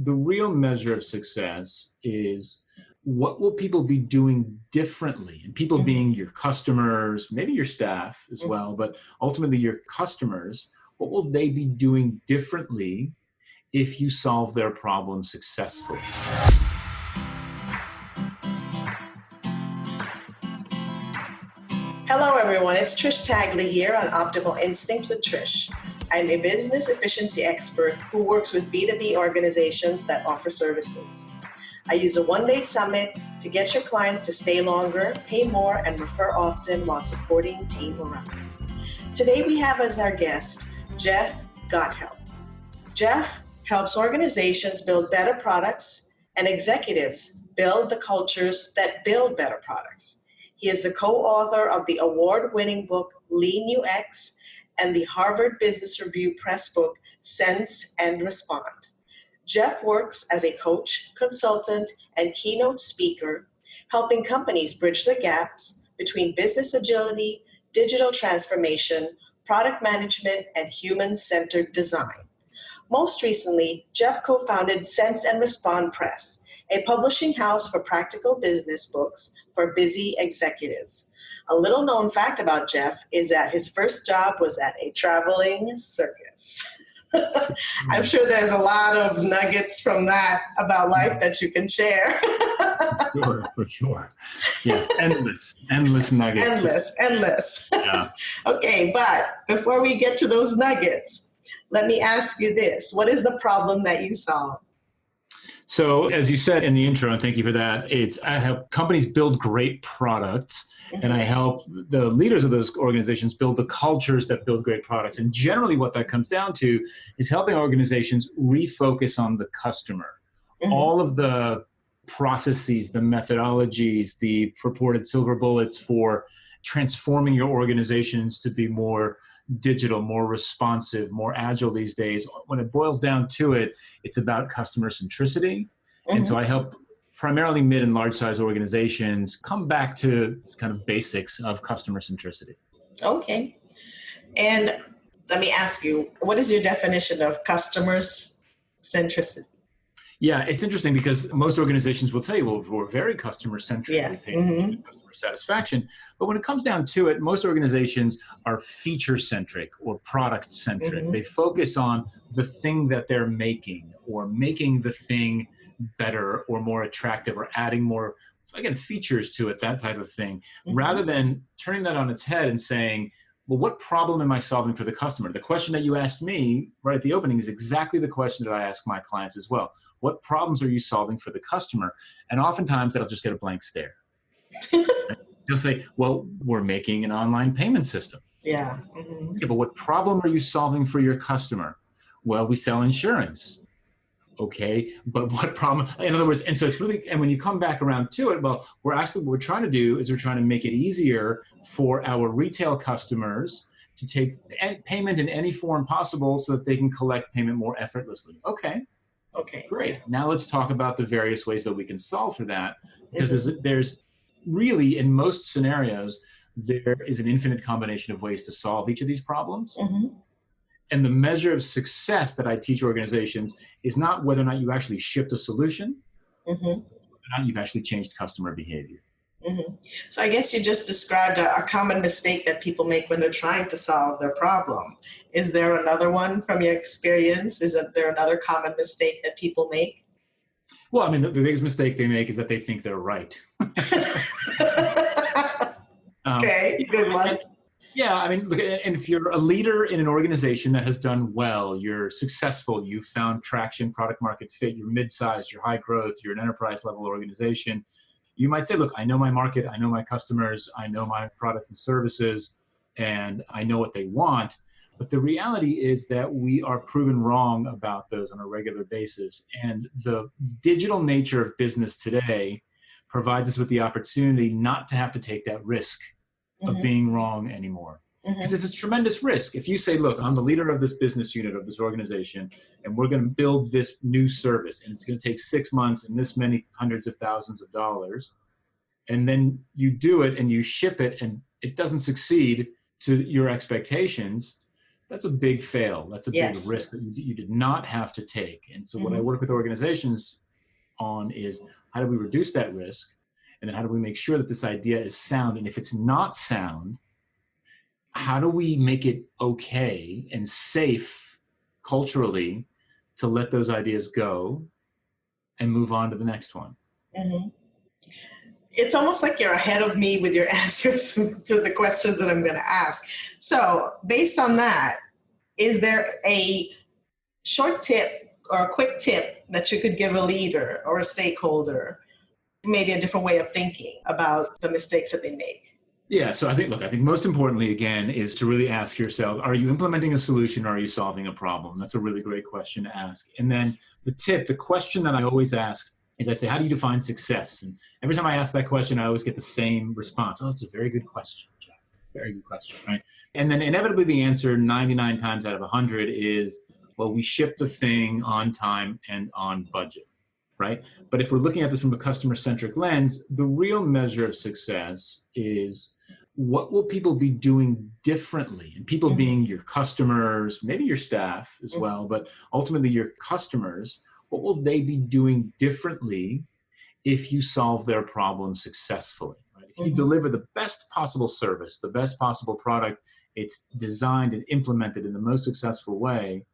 the real measure of success is what will people be doing differently? And people being your customers, maybe your staff as well, but ultimately your customers, what will they be doing differently if you solve their problem successfully? Hello, everyone. It's Trish Tagley here on Optimal Instinct with Trish. I'm a business efficiency expert who works with B2B organizations that offer services. I use a one-day summit to get your clients to stay longer, pay more, and refer often while supporting team morale. Today we have as our guest, Jeff Gothelf. Jeff helps organizations build better products and executives build the cultures that build better products. He is the co-author of the award-winning book, Lean UX, and the Harvard Business Review press book, Sense&Respond. Jeff works as a coach, consultant, and keynote speaker, helping companies bridge the gaps between business agility, digital transformation, product management, and human-centered design. Most recently, Jeff co-founded Sense&Respond Press, a publishing house for practical business books for busy executives. A little known fact about Jeff is that his first job was at a traveling circus. I'm sure there's a lot of nuggets from that about life that you can share. Sure, for sure. Yes, endless nuggets. Endless. Yeah. Okay, but before we get to those nuggets, let me ask you this. What is the problem that you solve? So as you said in the intro, and thank you for that, I help companies build great products, and I help the leaders of those organizations build the cultures that build great products. And generally what that comes down to is helping organizations refocus on the customer. All of the processes, the methodologies, the purported silver bullets for transforming your organizations to be more digital, more responsive, more agile these days. When it boils down to it, it's about customer centricity. And so I help primarily mid and large size organizations come back to kind of basics of customer centricity. Okay. And let me ask you, what is your definition of customer centricity? Yeah, it's interesting because most organizations will tell you, well, we're very customer-centric. We pay attention to customer satisfaction. But when it comes down to it, most organizations are feature-centric or product-centric. They focus on the thing that they're making or making the thing better or more attractive or adding more, again, features to it, that type of thing, rather than turning that on its head and saying, well, what problem am I solving for the customer? The question that you asked me right at the opening is exactly the question that I ask my clients as well. What problems are you solving for the customer? And oftentimes they'll just get a blank stare. They'll say, well, we're making an online payment system. Yeah. Okay, but what problem are you solving for your customer? Well, we sell insurance. Okay, but what problem? In other words, and so it's really, and when you come back around to it, well, what we're trying to do is we're trying to make it easier for our retail customers to take payment in any form possible so that they can collect payment more effortlessly. Okay, great. Now let's talk about the various ways that we can solve for that, because there's really, in most scenarios, there is an infinite combination of ways to solve each of these problems. And the measure of success that I teach organizations is not whether or not you actually shipped a solution, whether or not you've actually changed customer behavior. So I guess you just described a common mistake that people make when they're trying to solve their problem. Is there another one from your experience? Is there another common mistake that people make? Well, I mean, the biggest mistake they make is that they think they're right. Okay, good one. Yeah, I mean, look, and if you're a leader in an organization that has done well, you're successful, you've found traction, product market fit, you're mid-sized, you're high growth, you're an enterprise level organization, you might say, look, I know my market, I know my customers, I know my products and services, and I know what they want. But the reality is that we are proven wrong about those on a regular basis. And the digital nature of business today provides us with the opportunity not to have to take that risk of being wrong anymore. Because it's a tremendous risk. If you say, look, I'm the leader of this business unit of this organization, and we're going to build this new service, and it's going to take 6 months and this many hundreds of thousands of dollars, and then you do it and you ship it and it doesn't succeed to your expectations, that's a big fail. That's a big Yes. risk that you did not have to take. And so what I Mm-hmm. work with organizations on is how do we reduce that risk? And then how do we make sure that this idea is sound? And if it's not sound, how do we make it okay and safe culturally to let those ideas go and move on to the next one? Mm-hmm. It's almost like you're ahead of me with your answers to the questions that I'm going to ask. So based on that, is there a short tip or a quick tip that you could give a leader or a stakeholder, maybe a different way of thinking about the mistakes that they make? Yeah, so I think most importantly, again, is to really ask yourself, are you implementing a solution or are you solving a problem? That's a really great question to ask. And then the question that I always ask is I say, how do you define success? And every time I ask that question, I always get the same response. Oh, that's a very good question, Jeff. Very good question, right? And then inevitably the answer 99 times out of 100 is, well, we ship the thing on time and on budget, right? But if we're looking at this from a customer-centric lens, the real measure of success is what will people be doing differently? And people being your customers, maybe your staff as well, but ultimately your customers, what will they be doing differently if you solve their problem successfully? Right? If you deliver the best possible service, the best possible product, it's designed and implemented in the most successful way,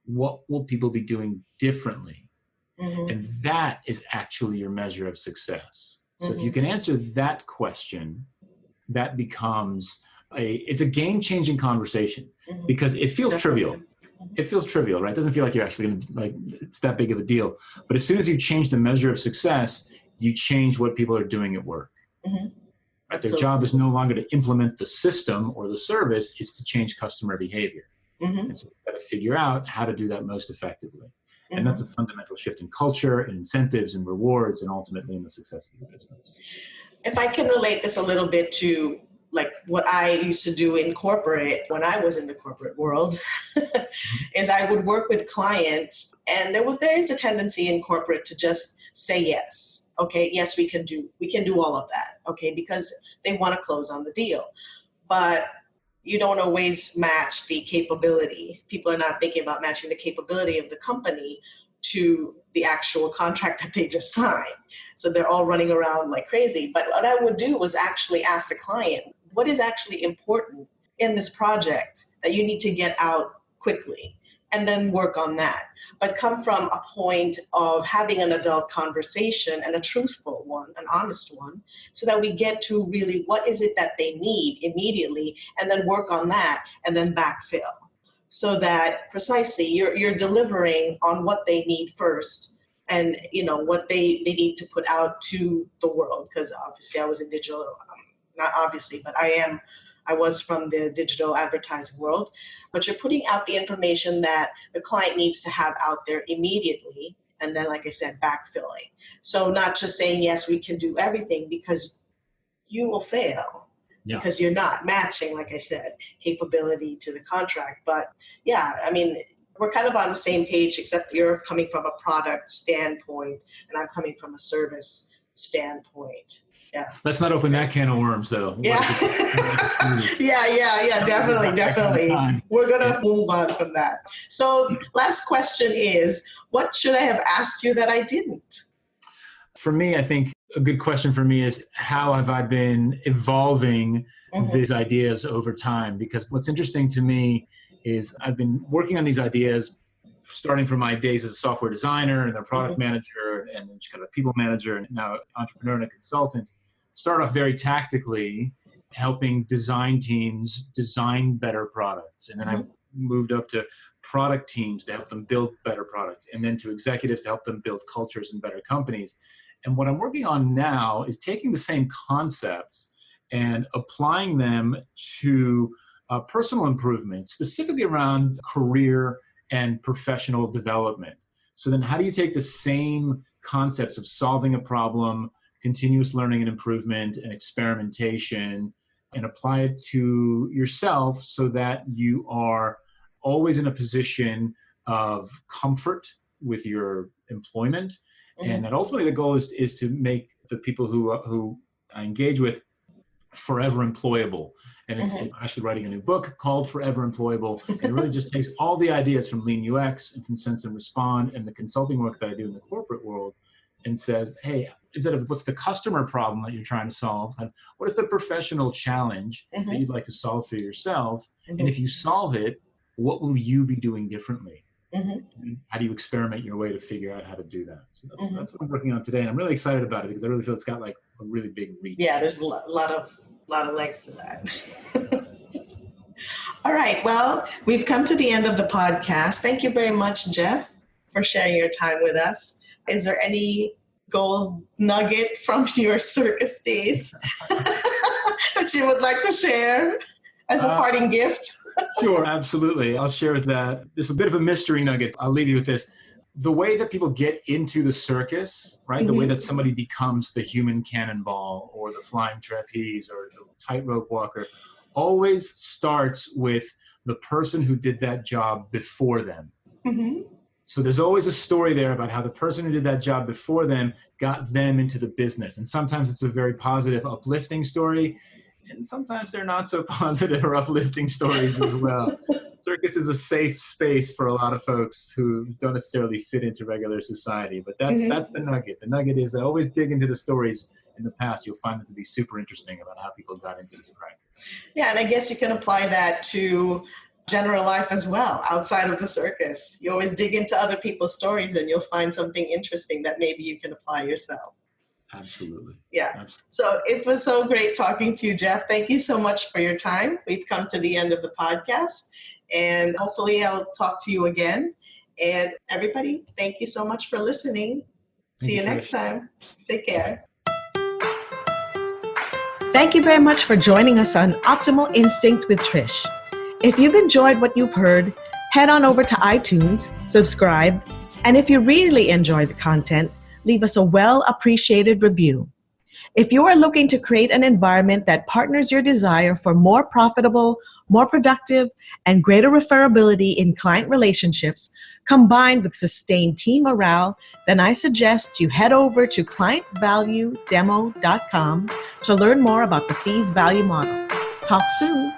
what will people be doing differently? And that is actually your measure of success. So if you can answer that question, that becomes it's a game-changing conversation because it feels trivial. It feels trivial, right? It doesn't feel like you're actually going to, it's that big of a deal. But as soon as you change the measure of success, you change what people are doing at work. Right? Their job is no longer to implement the system or the service, it's to change customer behavior. And so you've got to figure out how to do that most effectively. And that's a fundamental shift in culture and incentives and rewards and ultimately in the success of your business. If I can relate this a little bit to like what I used to do in corporate when I was in the corporate world, is I would work with clients and there is a tendency in corporate to just say yes. Okay, yes, we can do all of that. Okay, because they want to close on the deal. But you don't always match the capability. People are not thinking about matching the capability of the company to the actual contract that they just signed. So they're all running around like crazy. But what I would do was actually ask the client, what is actually important in this project that you need to get out quickly? And then work on that. But come from a point of having an adult conversation and a truthful one, an honest one, so that we get to really what is it that they need immediately, and then work on that and then backfill. So that precisely you're delivering on what they need first and what they need to put out to the world. Because obviously I was in digital, not obviously, but I was from the digital advertising world, but you're putting out the information that the client needs to have out there immediately. And then, like I said, backfilling. So not just saying, yes, we can do everything, because you will fail because you're not matching, like I said, capability to the contract. But yeah, I mean, we're kind of on the same page, except you're coming from a product standpoint and I'm coming from a service standpoint. Yeah. Let's not open that can of worms, though. Yeah. yeah, definitely. We're going to move on from that. So last question is, what should I have asked you that I didn't? For me, I think a good question for me is, how have I been evolving these ideas over time? Because what's interesting to me is I've been working on these ideas starting from my days as a software designer and a product manager and then kind of a people manager and now entrepreneur and a consultant. Start off very tactically, helping design teams design better products. And then I moved up to product teams to help them build better products, and then to executives to help them build cultures and better companies. And what I'm working on now is taking the same concepts and applying them to personal improvement, specifically around career and professional development. So then how do you take the same concepts of solving a problem, continuous learning and improvement and experimentation, and apply it to yourself so that you are always in a position of comfort with your employment. And that ultimately the goal is to make the people who I engage with forever employable. And it's actually writing a new book called Forever Employable. And it really just takes all the ideas from Lean UX and from Sense and Respond and the consulting work that I do in the corporate world and says, hey, instead of what's the customer problem that you're trying to solve, what is the professional challenge that you'd like to solve for yourself? And if you solve it, what will you be doing differently? How do you experiment your way to figure out how to do that? So that's what I'm working on today. And I'm really excited about it because I really feel it's got like a really big reach. Yeah, there's a lot of legs to that. All right. Well, we've come to the end of the podcast. Thank you very much, Jeff, for sharing your time with us. Is there any gold nugget from your circus days that you would like to share as a parting gift? Sure, absolutely. I'll share that. This is a bit of a mystery nugget. I'll leave you with this. The way that people get into the circus, right? The way that somebody becomes the human cannonball or the flying trapeze or the tightrope walker always starts with the person who did that job before them. So there's always a story there about how the person who did that job before them got them into the business. And sometimes it's a very positive, uplifting story. And sometimes they're not so positive or uplifting stories as well. Circus is a safe space for a lot of folks who don't necessarily fit into regular society. But that's the nugget. The nugget is always dig into the stories in the past. You'll find it to be super interesting about how people got into this practice. Yeah, and I guess you can apply that to general life as well, outside of the circus. You always dig into other people's stories and you'll find something interesting that maybe you can apply yourself. Absolutely. Yeah. Absolutely. So it was so great talking to you, Jeff. Thank you so much for your time. We've come to the end of the podcast and hopefully I'll talk to you again. And everybody, thank you so much for listening. See you next time. Take care. Thank you very much for joining us on Optimal Instinct with Trish. If you've enjoyed what you've heard, head on over to iTunes, subscribe, and if you really enjoy the content, leave us a well-appreciated review. If you are looking to create an environment that partners your desire for more profitable, more productive, and greater referability in client relationships, combined with sustained team morale, then I suggest you head over to clientvaluedemo.com to learn more about the C's value model. Talk soon.